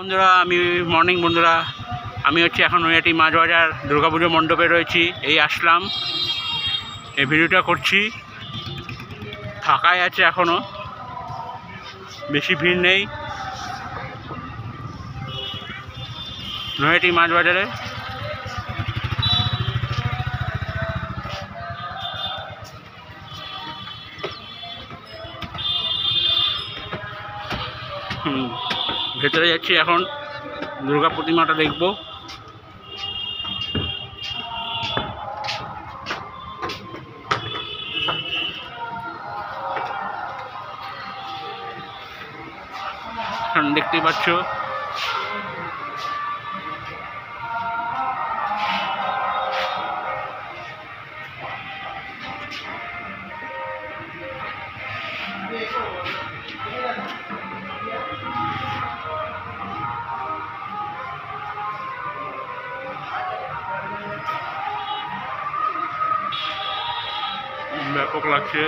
বন্ধুরা মর্নিং বন্ধুরা, আমি এখন নৈহাটি মাছ বাজার দুর্গাপুজো মণ্ডপে রয়েছি। এই আসলাম, এই ভিডিওটা করছি। ফাঁকাই আছে, এখনো বেশি ভিড় নেই নৈহাটি মাছ বাজারে। ভেতরে যাচ্ছি, এখন দুর্গা প্রতিমাটা দেখব। এখন দেখতেই পাচ্ছ ব্যাপক লাগছে।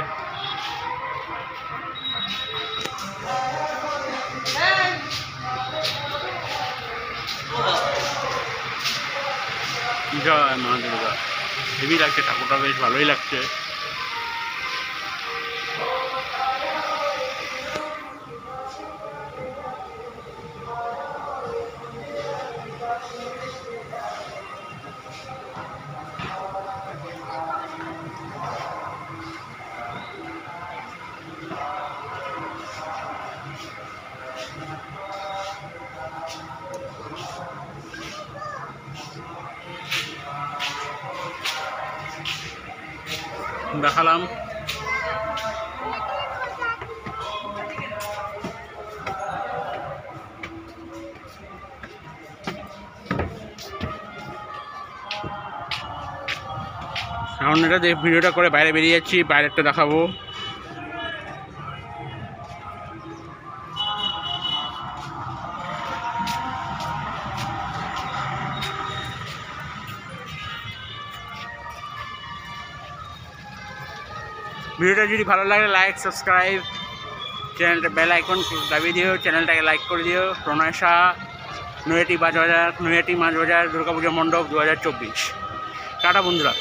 জয় মা দুর্গা, হেভি লাগছে, ঠাকুরটা বেশ ভালোই লাগছে। দেখালাম। এখন এটা ভিডিওটা করে বাইরে বেরিয়ে যাচ্ছি, বাইরেটা দেখাবো। ভিডিওটা যদি ভালো লাগে লাইক, সাবস্ক্রাইব, চ্যানেলটা বেল আইকন দাবিয়ে দিও, চ্যানেলটাকে লাইক করে দিও। প্রণয় শাহ, নৈহাটি মাছ বাজার দুর্গাপুজো মণ্ডপ 2024। টাটা বন্ধুরা।